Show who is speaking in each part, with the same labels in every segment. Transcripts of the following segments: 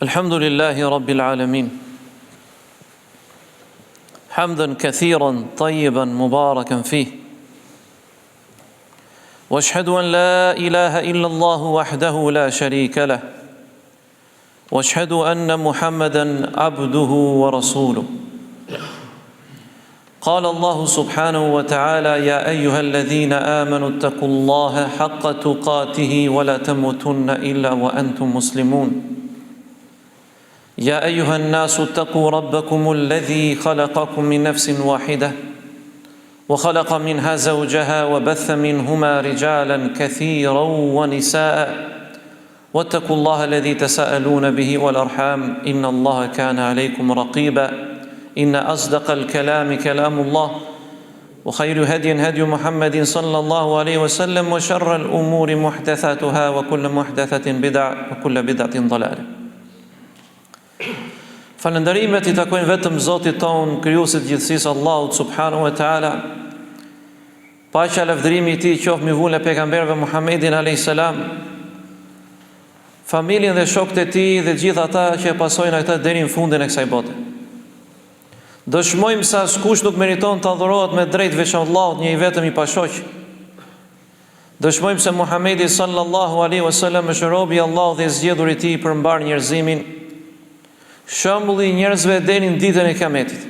Speaker 1: الحمد لله رب العالمين حمدا كثيرا طيبا مباركا فيه واشهد ان لا اله الا الله وحده لا شريك له واشهد ان محمدا عبده ورسوله قال الله سبحانه وتعالى يا ايها الذين امنوا اتقوا الله حق تقاته ولا تموتن الا وانتم مسلمون يا أيها الناس اتقوا ربكم الذي خلقكم من نفس واحدة وخلق منها زوجها وبث منهما رجالا كثيرا ونساء واتقوا الله الذي تساءلون به والأرحام إن الله كان عليكم رقيبا إن أصدق الكلام كلام الله وخير هدي محمد صلى الله عليه وسلم وشر الأمور محدثاتها وكل محدثة بدعة وكل بدعة ضلالة. Falënderimet I takojnë vetëm Zotit ton, krijuesit të gjithësisë, Allahut subhanahu wa taala. Paqja lavdërimi I Tij qoftë mbi vulën e pejgamberëve Muhammedin alayhis salam, familjen dhe shokët e tij dhe gjithë ata që e pasojnë ata deri në fundin e kësaj bote. Dëshmojmë se askush nuk meriton të adhurohet me drejt veç Allahut, një I vetëm I pashoq. Dëshmojmë se Muhammedi sallallahu alaihi wasallam është robi I Allahut dhe I zgjedhur I Tij për mbar njerëzimin, shembulli I njerëzve deri në ditën e Kiametit.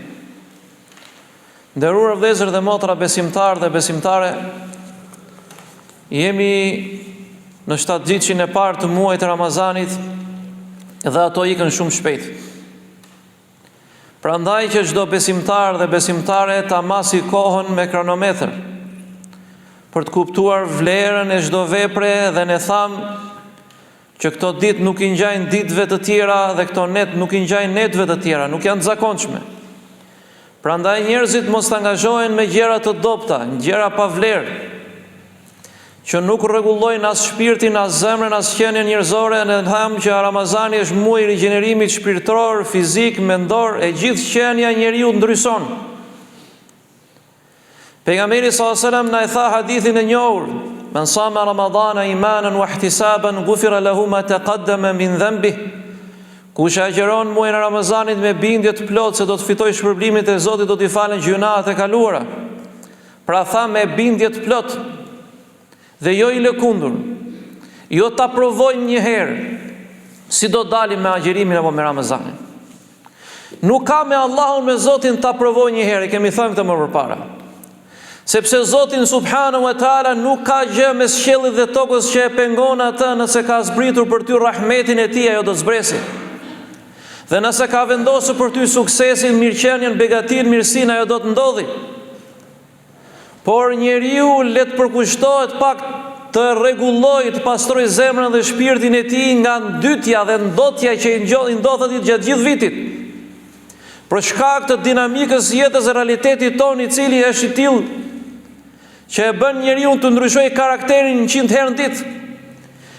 Speaker 1: Nderuar vëllezër dhe motra besimtar dhe besimtare, jemi në 7 e parë të muajit të Ramazanit dhe ato ikën shumë shpejt. Prandaj që çdo besimtar dhe besimtare ta masi kohën me kronometër për të kuptuar vlerën e çdo vepre dhe ne thamë që këto ditë nuk I ngjajnë ditëve të tjera dhe këto net nuk I ngjajnë netëve të tjera, nuk janë të zakonshme. Prandaj njerëzit mos të angazhohen me gjëra të dobta, gjëra pa vlerë, që nuk rregullojnë as shpirtin, as zemrën, as qenien njerëzore. Ne thamë që Ramazani është muaji I rigjenerimit shpirtëror, fizik, mendor, e gjithë qenia e njeriu ndryson. Pejgamberi sallallahu alajhi wasallam na I tha hadithin e njohur: Men sama Ramadana imanan wa ihtisaban ghufira lahu ma taqaddama min dhanbihi. Kush agjeron muajin e Ramazanit me bindje të plotë se do të fitojë shpërblimin e Zotit, do t'i falen gjunahet e kaluara. Pra tha me bindje të plotë dhe jo I lëkundur. Jo ta provojmë një herë si do dalim me agjerimin apo me Ramazanin. Nuk ka me Allahun, me Zotin ta provoj një herë, kemi thënë këtë më përpara. Sepse Zotin subhanahu wa taala nuk ka gjë mes qiellit dhe tokës që e pengon atë, nëse ka zbritur për ty rahmetin e Tij, ajo do të zbresi. Dhe nëse ka vendosur për ty suksesin, mirëqenien, begatin, mirësinë, ajo do të ndodhi. Por njeriu le të përkushtohet pak të rregullojë, të pastrojë zemrën dhe shpirtin e tij nga ndytja dhe ndotja që I ndodhet gjatë gjithë vitit. Për shkak të dinamikës jetës e realitetit tonë, I cili është I tillë që e bën njeriu të ndryshojë karakterin 100 herë në ditë.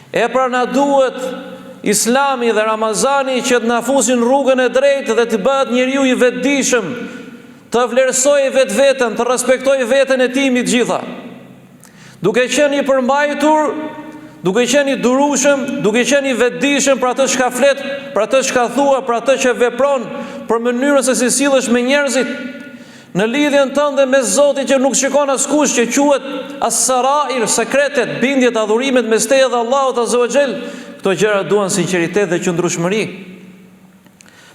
Speaker 1: E pra na duhet Islami dhe Ramazani që të na fusin rrugën e drejtë dhe të bëhet njeriu I vetëdijshëm, të vlerësojë vetveten, të respektojë veten e tij mbi të gjitha. Duke qenë I përmbajtur, duke qenë I durueshëm, duke qenë I vetëdijshëm për atë që flet, për atë që thua, për atë që vepron, për mënyrën se si sillesh me njerëzit, në lidhjen tënde me Zotin që nuk shikon askush, që quhet as-sarair, sekretet, bindjet, adhurimet mes teje dhe Allahut azza wa xal. Këto gjëra duan sinqeritet dhe qëndrueshmëri.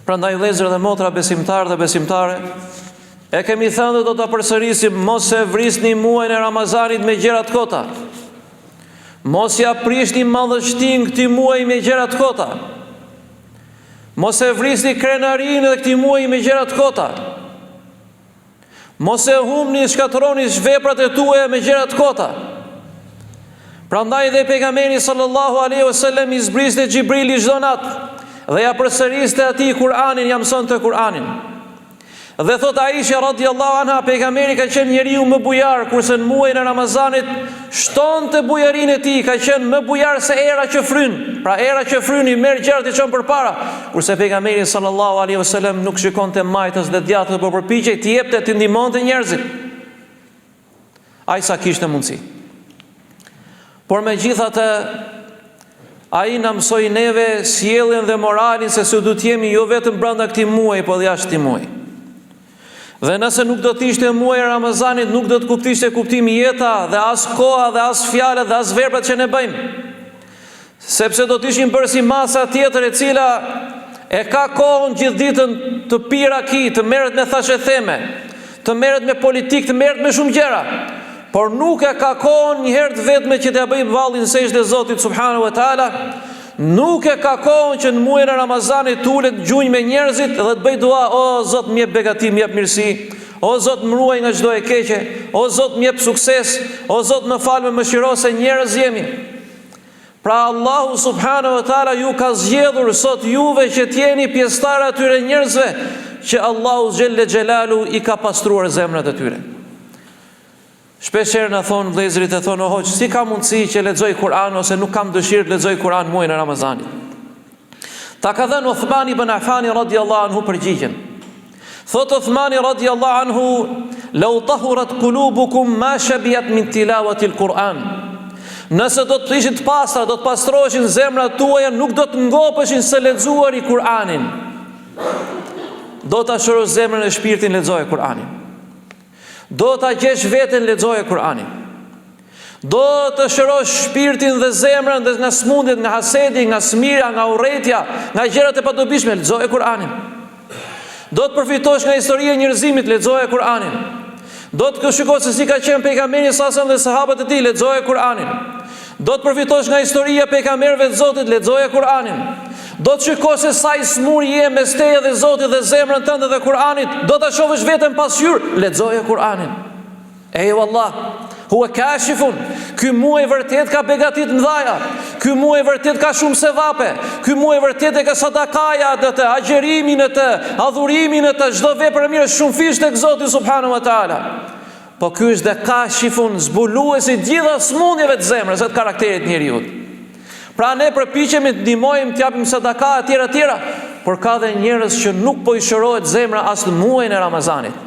Speaker 1: Prandaj vëllezër dhe motra besimtar dhe besimtare, e kemi thënë dhe do ta përsërisim, mos e vrisni muajin e Ramazanit me gjëra të kota. Mos ja prishni madhështin këtij muaji me gjëra të kota. Mos e vrisni krenarinë dhe këtij muaji me gjëra të kota. Mos e humni, shkatërroni veprat e tuaja me gjëra të kota. Prandaj dhe pejgamberi sallallahu alaihi wasallam I zbriste Xhibrili çdo natë dhe ja përsëriste atij Kur'anin, ja mësonte Kur'anin. Dhe thot Aisha radhiyallahu anha, pejgamberi ka qenë njeriu më bujar, kurse në muajin e Ramazanit shtonte bujarinë e tij, ka qenë më bujar se era që fryn. Pra era që fryn I merr gjërat I çon përpara, kurse pejgamberi sallallahu alaihi wasallam nuk shikonte majtës dhe djathtë, por përpiqej të jepte, të ndihmonte njerëzit. Ai sa kishte mundësi. Por megjithatë, ai na mësoi neve sjelljen dhe moralin se si duhet jemi jo vetëm brenda këtij muaji, por dhe jashtë këtij muaji. Dhe nëse nuk do të ishte muaji i Ramazanit, nuk do të kuptishte kuptimi jeta dhe as koha dhe as fjalët dhe as verbet që ne bëjmë. Sepse do të ishim bërë si masa tjetër e cila e ka kohën gjithë ditën të pirë aki, të merret me thashë theme, të merret me politikë, të merret me shumë gjëra, por nuk e ka kohën një herë të vetme që t'ia bëjë vallin sejdë Zotit subhanahu wa taala. Nuk e ka kohën që në muajin e Ramazanit tulet gjunjë me njerëzit dhe të bëj dua, o Zot më jep begati, më jep mirësi, o Zot më ruaj nga çdo e keqe, o Zot më jep sukses, o Zot më fal, më mëshiro se njerëz jemi. Pra Allahu subhanahu wa taala ju ka zgjedhur sot juve që t'jeni pjesëtar atyre njerëzve që Allahu xhelle xhelalu i ka pastruar zemrat e tyre. Shpeshherë na thon vëllezërit, e thon o hoq, si ka mundësi që lexoj Kur'an ose nuk kam dëshirë të lexoj Kur'an muajin e Ramazanit. Ta ka dhënë Uthmani ibn Affani radhiyallahu anhu përgjigjen. Thot Uthmani radhiyallahu anhu, "Law tahurat qulubukum ma shabiyat min tilawati al-Qur'an." Nëse do të ishin të pastra, do të pastroheshin zemrat tuaja, nuk do të ngopeshin se lexuari Kur'anin. Do ta shërosh zemrën e shpirtin, lexoje Kur'anin. Do ta gjesh veten, lexoje Kur'anin. Do të shërosh shpirtin dhe zemrën dhe nga smundjet, nga hasedi, nga smira, nga urrëtia, nga gjërat e padobishme, lexoje Kur'anin. Do të përfitosh nga historia e njerëzimit, lexoje Kur'anin. Do të shikosh se si ka qenë pejgamberi sa dhe sahabët e tij, lexoje Kur'anin. Do të përfitosh nga historia e pejgamberëve të Zotit, lexoje Kur'anin. Do të shikosh se sa i smur je mes teje dhe Zotit dhe zemrën tënde dhe Kur'anit. Do ta shohësh veten pasqyr, lexoje Kur'anin. Eyvallah, huwa kashifun. Ky muaj vërtet ka begati të mëdha. Ky muaj vërtet ka shumë sevape. Ky muaj vërtet e ka sadakaja atë, agjerimin atë, adhurimin atë, çdo vepër e mirë shumë fish tek Zoti subhanahu wa taala. Po ky është dhe kashifun, zbuluesi gjitha smundjeve të zemrës, të karakterit njeriu. Pra ne përpiqemi të ndihmojmë, të japim sadaka etj, por ka dhe njerëz që nuk po i shërohet zemra as në muajin e Ramazanit.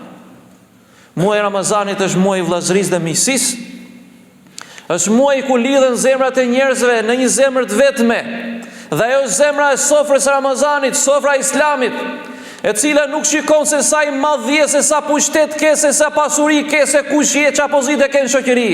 Speaker 1: Muaji i Ramazanit është muaji i vllazërisë dhe miqësisë. Është muaji ku lidhen zemrat e njerëzve në një zemër të vetme. Dhe ajo është zemra e sofrës së Ramazanit, sofra e Islamit, e cila nuk shikon se sa i madh je, se sa pushtet ke, se sa pasuri ke, se kush je, çfarë pozitë ke në shoqëri.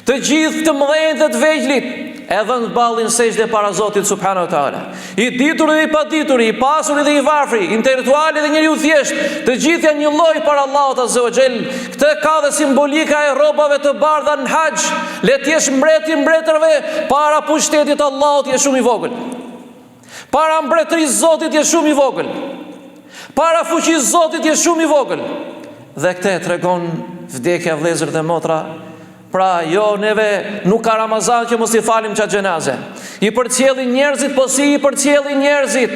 Speaker 1: Të gjithë të mëdhenjtë dhe të vegjëlit e dhënë ballin sejdë para Zotit subhanahu wa taala. I ditur dhe i padituri, i pasuri dhe i varfri, intelektuali dhe njeriu thjesht, të gjithë janë një lloj para Allahut azza wa xal. Këtë ka dhe simbolika e rrobave të bardha në haxh. Le të jesh mbreti i mbretërve, para pushtetit të Allahut je shumë i vogël. Para mbretërisë Zotit je shumë i vogël. Para fuqisë Zotit je shumë i vogël. Dhe këtë tregon vdekja, vëllezër dhe motra. Pra jo, neve nuk ka Ramazan që mos i falim qatë gjenaze. I përcjellin njerëzit, po si i përcjellin njerëzit?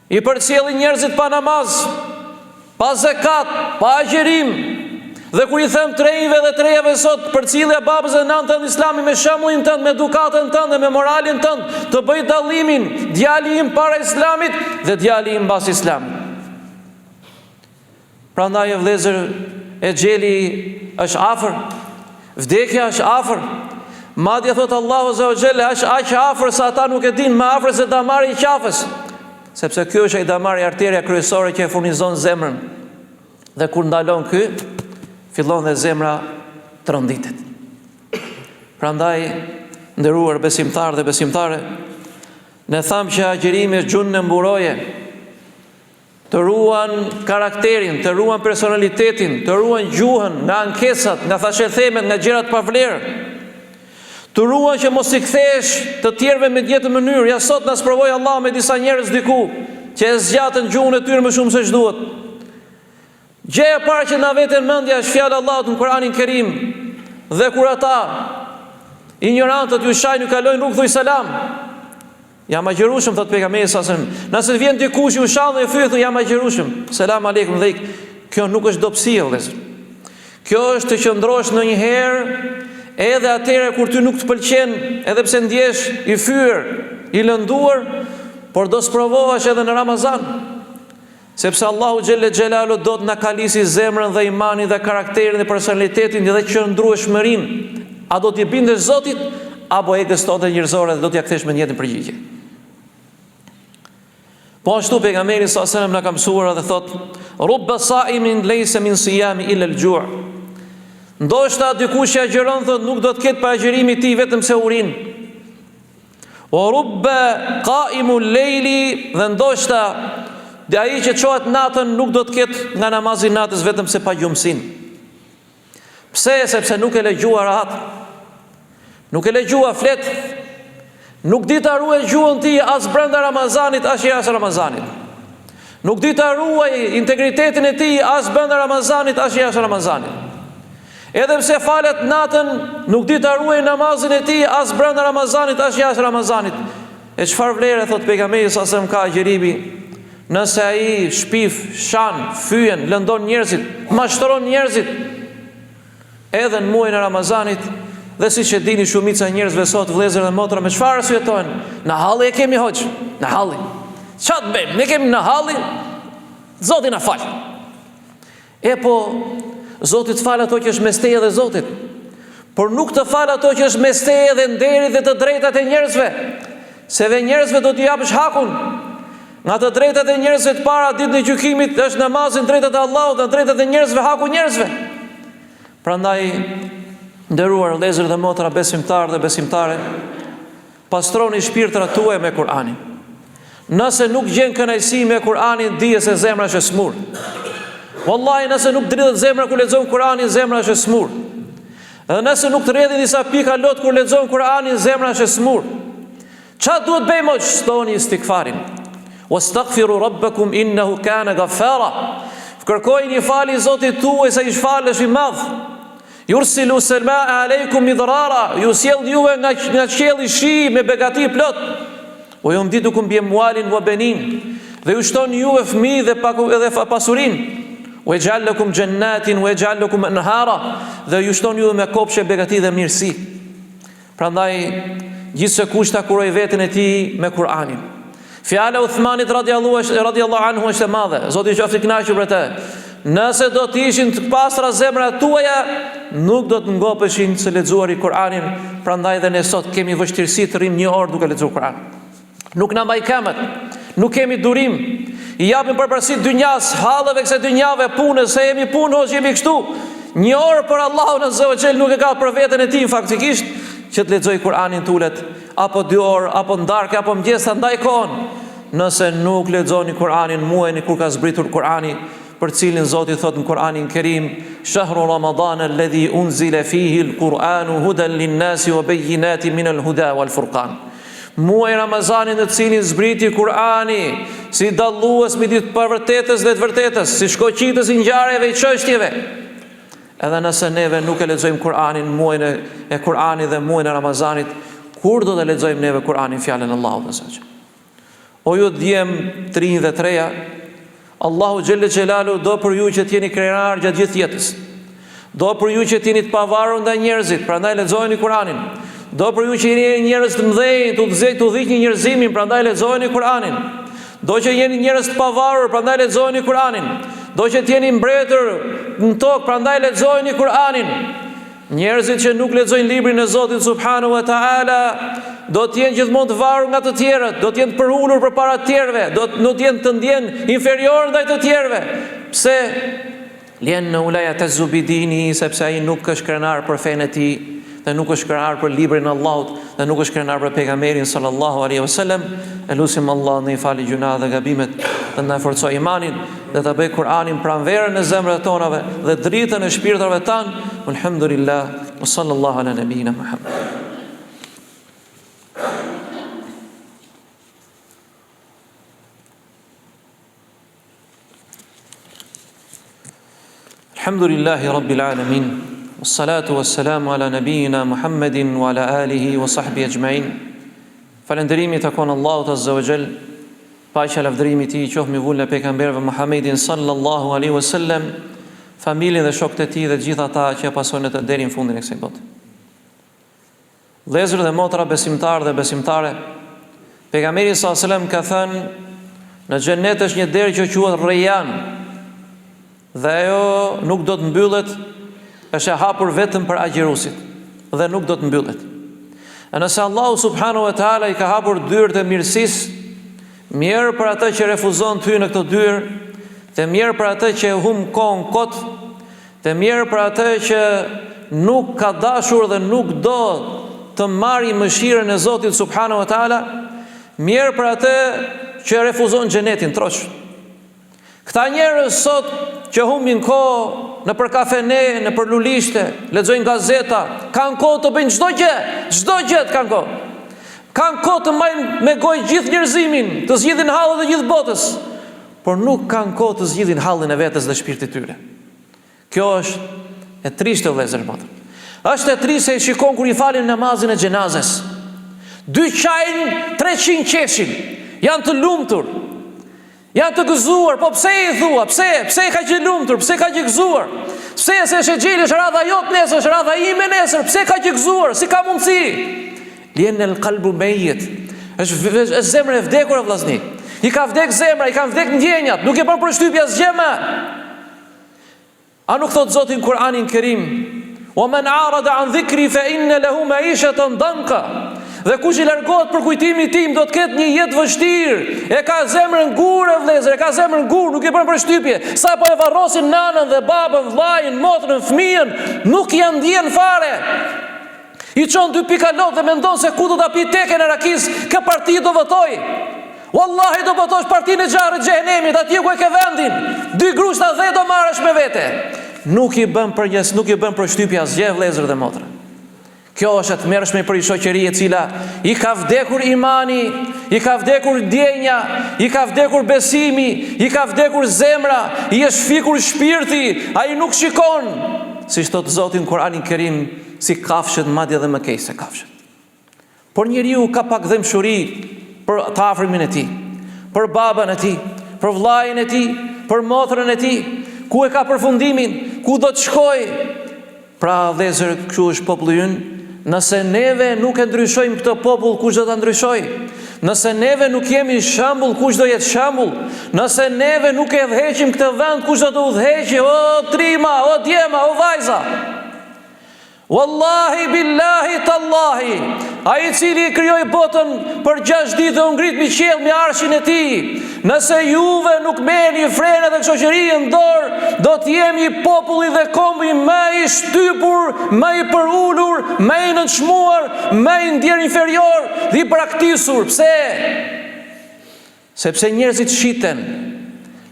Speaker 1: I përcjellin njerëzit pa namaz, pa zekat, pa agjerim. Dhe kur i them trejve dhe trejeve sot, përcjellja babës dhe nënën tënd Islami me shembullin tënd, me edukatën tënd dhe me moralin tënd, të bëj dallimin, djali im para Islamit dhe djali im mbas Islamit. Prandaj vëllezër, e gjeli është afër, vdekja është afër. Madje thot Allahu azza wa jalla, është aq afër sa ata nuk e dinë, më afër se damari i qafës. Sepse ky është ai damari, arteria kryesore që e furnizon zemrën. Dhe kur ndalon ky, fillon dhe zemra të rënditet. Prandaj, nderuar besimtar dhe besimtare, ne thamë që agjerimi është gjunë në mburoje, të ruan karakterin, të ruan personalitetin, të ruan gjuhën nga ankesat, nga thashethemet, nga gjërat pa vlerë. Të ruan që mos i kthesh të tjerëve me djetë mënyrë. Ja sot na sprovoi Allah me disa njerëz diku që e zgjatën gjuhën e tyre më shumë se ç'duhet. Gjëja e parë që na veten mendja është fjala e Allahut në Kur'anin Kerim. Dhe kur ata ignorantët ju shajnë, ju kalojnë rrugë, thuj selam. Jam agjerushëm, thot pejgamberi sa selam. Nëse vjen dikush ju shan dhe ju fyet, jam agjerushëm. Selam aleikum dhe kjo nuk është dobësi, vëllezër. Kjo është të qëndrosh ndonjëherë edhe atëherë kur ty nuk të pëlqen, edhe pse ndjesh i fyer, i lënduar, por do sprovohesh edhe në Ramazan. Sepse Allahu xhelle xhelalu do të na kalisi zemrën dhe imanin dhe karakterin dhe personalitetin dhe qëndrueshmërinë. A do t'i bindesh Zotit, apo egës tonë njerëzore dhe do t'ja kthesh me njëjtën përgjigje. Po ashtu pejgamberi sallallahu alajhi wasallam na ka mësuar dhe thot: "Rubba sa'imin laysa min siyami illa al-ju'." Ndoshta dikush që agjeron thot nuk do të ketë para agjerimi i tij vetëm se urin. O rubba qa'imul layli, dhe ndoshta dhe ai që çohet natën nuk do të ketë nga namazi i natës vetëm se pa gjumsin. Pse? Sepse nuk e legjua rahat. Nuk e legjua flet. Nuk di ta ruaj gjuhën ti as brenda Ramazanit as jashtë Ramazanit. Nuk di ta ruaj integritetin e tij as brenda Ramazanit as jashtë Ramazanit. Edhe pse falet natën, nuk di ta ruaj namazin e tij as brenda Ramazanit as jashtë Ramazanit. E çfarë vlerë thot pejgamberi sa sem ka agjeribi? Nëse ai shpif, shan, fyen, lëndon njerëzit, mashtron njerëzit, edhe në muajin e Ramazanit, dhe siç e dini shumica e njerëzve sot, vëllezër dhe motra, me çfarë arsyetohen? Në halli e kemi hoxh, në halli. Çfarë bëjmë? Ne kemi në halli, Zoti na fal. E po, Zoti të fal ato që është mes teje dhe Zotit, por nuk të fal ato që është mes teje dhe nderit dhe të drejtat e njerëzve, se dhe njerëzve do t'i japësh hakun. Nga të drejtat e njerëzve të para ditën e gjykimit është namazin, drejtat e Allahut dhe drejtat e njerëzve, haku njerëzve. Prandaj, nderuar vëllezër dhe motra, besimtar dhe besimtare, pastroni shpirtrat tuaja me Kur'anin. Nëse nuk gjen kënaqësi me Kur'anin, dije se zemra është e smur. Wallahi, nëse nuk dridhet zemra kur lexon Kur'anin, zemra është e smur. Dhe nëse nuk të rrjedhin disa pika lot kur lexon Kur'anin, zemra është e smur. Çfarë duhet bëjmë? Shtoni istighfarin. Wastaghfiru rabbakum innahu kana ghaffara. Kërkojini falje Zotit tuaj se ish falësh i madh. Yursilu selmaa aleikum midrara, ju sjell juve nga qielli shi me begati plot. O ju mditukum bi amwalin wa banin, dhe ju shton juve fëmijë dhe pasurinë. O yaj'al lakum jannatin wa yaj'al lakum anhara, dhe ju shton juve me kopshe begati dhe mirësi. Prandaj gjithse kush ta kuroj veten e tij me Kur'anin. Fjala e Uthmanit radiallahu anhu është e madhe. Zoti qoftë i kënaqur për të. Nëse do të ishin të pastra zemrat tuaja, nuk do të ngopeshin se lexuari Kur'anin. Prandaj dhe ne sot kemi vështirësi të rrim 1 orë duke lexuar Kur'an. Nuk na mbaj kamet, nuk kemi durim. I japim përparësi dynjas, hallave kësaj dynjave, punës, se jemi punë, ose jemi kështu. 1 orë për Allahun azza wa jall nuk e ka për veten e tij faktikisht që të lexoj Kur'anin tulet, apo 2 orë, apo ndarkë, apo mëngjes, ndaj kohën. Nëse nuk lexoni Kur'anin muajin kur ka zbritur Kur'ani, për cilin Zoti thot në Kur'anin Kerim: "Shahru Ramadan alladhi unzila fihi al-Qur'anu hudan lin-nasi wa bayyinatin min al-huda wal-furqan." Muaji Ramazanit në cilin zbriti Kur'ani si dallues midis pavërtetës dhe të vërtetës, si shkoqitës i ngjarjeve i çështjeve. Edhe nëse neve nuk e lexojmë Kur'anin muajin e Kur'anit dhe muajin e Ramazanit, kur do të lexojmë neve Kur'anin, fjalën e Allahut asaj? O ju djem të rinj dhe të reja, Allahu xhelle xhelalu do për ju që t'jeni krenar gjatë gjithë jetës. Do për ju që t'jeni të pavarur nga njerëzit, prandaj lexojeni Kur'anin. Do për ju që jeni njerëz të mëdhenj, të udhëhiqni njerëzimin, prandaj lexojeni Kur'anin. Do që jeni njerëz të pavarur, prandaj lexojeni Kur'anin. Do që t'jeni mbretër në tokë, prandaj lexojeni Kur'anin. Njerëzit që nuk lexojnë librin e Zotit subhanahu wa taala do të jenë gjithmonë të varur nga të tjerët, do të jenë të përulur përpara të tjerëve, do të jenë të ndjen inferior ndaj të tjerëve. Pse? Lianna la yatazu bidini, sepse ai nuk është krenar për fenë e tij, dhe nuk është krenar për librin e Allahut, dhe nuk është krenar për pejgamberin sallallahu alaihi wasallam. Elusim Allah në i fali gjuna dhe gabimet, dhe në forcoj imanin, dhe të bëj Kur'anin pranverën në zemrët tonave dhe dritën e shpirtërave tanë. Alhamdulillah, wa sallallahu ala nabiyina Muhammad. Alhamdulillahi rabbil alamin. Wassalatu wassalamu ala nabiyina Muhammedin wa ala alihi wa sahbihi ajma'in. Falënderimi takon Allahut azza wa jall, paqja lavdërimi i tij qoftë mbi vullën e pejgamberëve Muhammedin sallallahu alaihi wasallam, familjen dhe shokët e tij dhe të gjithë ata që pasojnë të deri në fundin e kësaj bote. Vëllezër dhe motra, besimtarë dhe besimtare, pejgamberi sallallahu alaihi wasallam ka thënë, në xhenet është një derë që quhet Rayyan, dhe ajo nuk do të mbyllet, është e hapur vetëm për agjërusit dhe nuk do të mbyllet. E nëse Allahu subhanahu wa taala i ka hapur dyert e mirësisë, mirë për atë që refuzon të hyjë në këto dyert, dhe mirë për atë që humb kohën kot, dhe mirë për atë që nuk ka dashur dhe nuk do të marrë mëshirën e Zotit subhanahu wa taala, mirë për atë që refuzon xhenetin trosh. Këta njerëz sot që humbin kohë në për kafene, në për lulishte, lexojnë gazeta, kanë kohë të bëjnë çdo gjë kanë kohë. Kanë kohë të mbajnë me gojë gjithë njerëzimin, të zgjidhin hallet e gjithë botës, por nuk kanë kohë të zgjidhin hallin e vetes dhe shpirtit të tyre. Kjo është e trishtë vëllezër motër. Është e trishtë se i shikon kur i falin namazin e xhenazes. 2 qajnë, 300 qeshin, janë të lumtur, janë të gëzuar, po pse i thua, pse ka që lumtur, pse ka që gëzuar, pse se shegjeli është radha jot nesër, është radha ime nesër, pse ka që gëzuar, si ka mundësi? Lien el qalbu mejit, është zemra e vdekur e vllazni, i ka vdek zemra, i kanë vdek ndjenjat, nuk e bën përshtypje asgjë më. A nuk thot Zoti në Kur'anin Kerim, "Wa man arada an dhikri fa inna lahu ma'ishatan danka." Dhe kush i largohet për kujtimin tim do të ketë një jetë vështirë. E ka zemrën gurë vëllezër, e ka zemrën gurë, nuk e bën përshtypje. Sa po e varrosin nanën dhe babën, vllajën, motrën, fëmijën, nuk janë ndjen fare. I çon 2 pikalot dhe mendon se ku do ta pi tekën e rakis, kë parti do votoj. Wallahi do votosh partinë e xharrit xhehenemit, atje ku e ke vendin. 2 grushta dhe do marrësh me vete. Nuk i bën përshtypje asgjë vëllezër dhe motra. Kjo është e tmerrshme për një shoqëri e cila i ka vdekur imani, i ka vdekur ndjenja, i ka vdekur besimi, i ka vdekur zemra, i është fikur shpirti, ai nuk shikon, siç thot Zoti në Kur'anin Kerim, si kafshët madje edhe më keq se kafshët. Por njeriu ka pak dëmshuri për të afërmin e tij, për babën e tij, për vllajën e tij, për motrën e tij, ku e ka përfundimin, ku do të shkojë. Pra vëllezër, kështu është populli ynë. Nëse neve nuk e ndryshojmë këtë popull, kush do ta ndryshojë? Nëse neve nuk jemi shembull, kush do jetë shembull? Nëse neve nuk e udhëheqim këtë vend, kush do të udhëheqë? O trima, o djema, o vajza. Wallahi billahi tallahi, ai i cili krijoi botën për 6 ditë dhe u ngrit mbi qiell me arshin e tij. Nëse juve nuk merrni frenë dhe shoqërinë në dorë, do të jemi populli dhe kombi më i shtypur, më i përulur, më i nënçmuar, më i ndjer inferior dhe i braktisur. Pse? Sepse njerëzit shiten,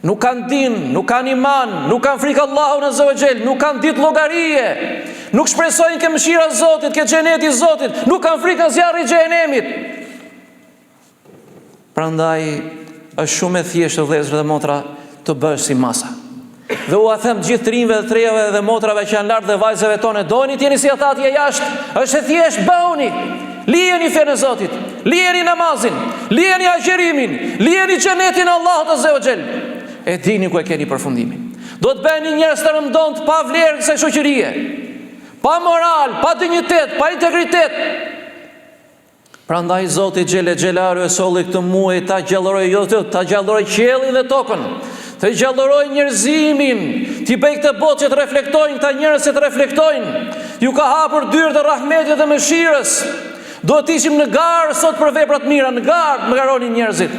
Speaker 1: nuk kanë din, nuk kanë iman, nuk kanë frikë Allahut azza wa jall, nuk kanë ditë llogarie, nuk shpresojnë ke mëshira e Zotit, ke xheneti i Zotit, nuk kanë frikë as zjarrit i xhenemit. Prandaj është shumë e thjeshtë vëllezër dhe motra të bësh si masa. Dhe u a them gjithë trinjve dhe trejave dhe motrave që janë lart dhe vajzave tonë, doni t'jeni si ata atje jashtë, është e thjeshtë, bëuni. Lijeni fenë e Zotit, lijeni namazin, lijeni agjerimin, lijeni xhenetin e Allahut azza wa jall. E dini ku e keni përfundimin. Do të bëni njerëz të rëndont pa vlerë kësaj shoqërie, pa moral, pa dinjitet, pa integritet. Prandaj Zoti xhele xhelalu e solli këtë muaj ta gjallëroj ta gjallëroj qiellin dhe tokën, të gjallëroj njerëzimin, t'i bëj këtë botë që të reflektojnë, këta njerëz që të reflektojnë. Ju ka hapur dyert e rahmetit dhe mëshirës. Do të ishim në garë sot për vepra të mira, në garë më garonin njerëzit.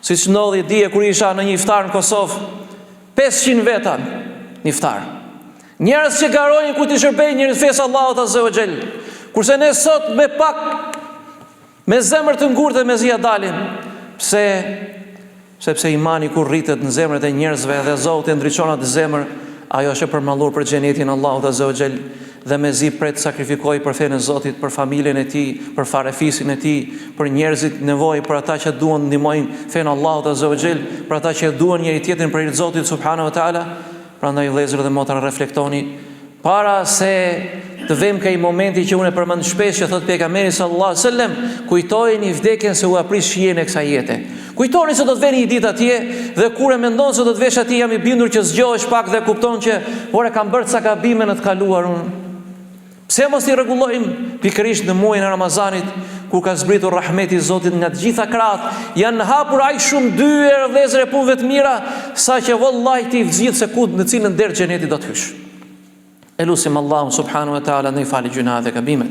Speaker 1: Siç ndodhi dje kur isha në një iftar në Kosovë, 500 veta në iftar. Njerëz që garojnë ku t'i shërbejnë njerëz fesë Allahut azza wa jall. Kurse ne sot me pak me zemër të ngurtë me zia dalim. Pse? Sepse imani kur rritet në zemrat e njerëzve dhe Zoti ndriçon atë zemër, ajo është e përmallur për xhenetin e Allahut azza wa jall dhe mezi pret sakrifikoj për fenë e Zotit, për familjen e tij, për farefisin e tij, për njerëzit nevojë, për ata që duan ndihmojnë fenë Allahut azza wa jall, për ata që duan njëri tjetrin për hir të Zotit subhanahu wa taala. Prandaj vëllezër dhe motra, reflektoni para se të vëmë këj momenti që unë e përmend shpesh që thot pejgamberi sallallahu alaihi wasallam, kujtojeni vdekjen se u aprish shijen e kësaj jete. Kujtoni se do të veni një ditë atje dhe kur e mendon se do të vesh atje, jam i bindur që zgjohesh pak dhe kupton që ora kam bërë ca gabime në të kaluarun. Pse mos i rregullojmë pikërisht në muajin e Ramazanit, kur ka zbritur rahmeti i Zotit nga të gjitha krahat, janë hapur aq shumë dyer vëllezër e punëve të mira, saqë vallahi ti zgjidh se ku në cilën der xheneti do të hysh. Elusim Allahun subhanahu wa taala në i fali gjunat dhe gabimet.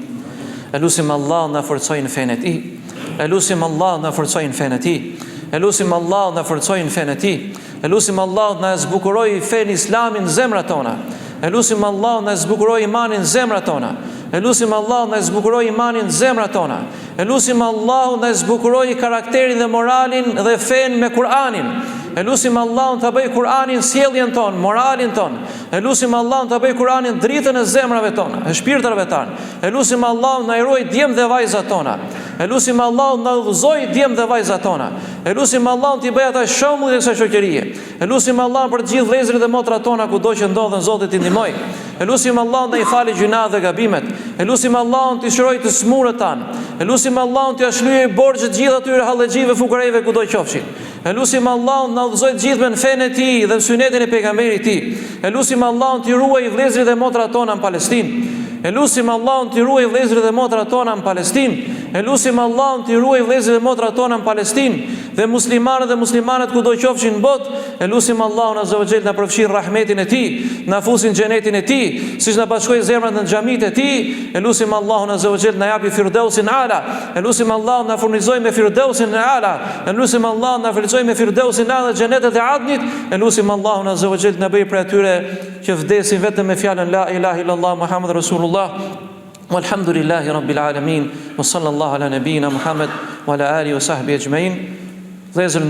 Speaker 1: Elusim Allah na forcojë në fenë e tij. Elusim Allah na forcojë në fenë e tij. Elusim Allah na forcojë në fenë e tij. Elusim Allah na zbukuroj fenë Islamin në zemrat tona. Elusim Allah na zbukuroj imanin në zemrat tona. Elusim Allah na zbukuroj imanin në zemrat tona. Elusim Allah na zbukuroj karakterin dhe moralin dhe fenë me Kur'anin. Elusim Allahun të bëj Kur'anin sjelljen ton, moralin ton. Elusim Allahun të bëj Kur'anin dritën e zemrave tona, e shpirtërave tona. Elusim Allahun na ruaj djemt dhe vajzat tona. Elusim Allahun na udhëzoj djemt dhe vajzat tona. Elusim Allahun të bëj ata shembull të kësaj shoqërie. Elusim Allahun për të gjithë vëllezërit dhe motrat tona kudo që ndodhen, Zoti t'i ndihmoj. Elusim Allahun të i falë gjunat dhe gabimet. Elusim Allahun t'i shëroj të smurët tan. Elusim Allahun t'i shlyej borxhet gjithë atyre hallexhive fukareve kudo qofshin. Elusim Allahun na udhëzoj të gjithë në fenë e tij dhe në sunetin e pejgamberit të tij. Elusim Allahun t'i ruaj vëllezërit dhe motrat tona në Palestinë. Elusim Allahun t'i ruaj vëllezërit dhe motrat tona në Palestinë. Elusim Allahun t'i ruaj vëllezërit dhe motrat tona në Palestinë dhe muslimanët kudo qofshin në botë. Elusim Allahun azza wa jall na përfshir rahmetin e tij, na fusin xhenetin e tij, siç na bashkoi zemrat në xhamitë e tij. Elusim Allahun azza wa jall na japi firdausin ala. Elusim Allahun na furnizoj me firdausin ala. Elusim Allahun na furnizoj me firdausin ala dhe xhenetet e adnit. Elusim Allahun azza wa jall na bëj për atyre që vdesin vetëm me fjalën la ilaha illallah Muhammed Rasulullah. Walhamdulillahi rabbil alamin. Wa sallallahu ala nabina Muhammad wa ala alihi wa sahbihi ajma'in. Vëllezër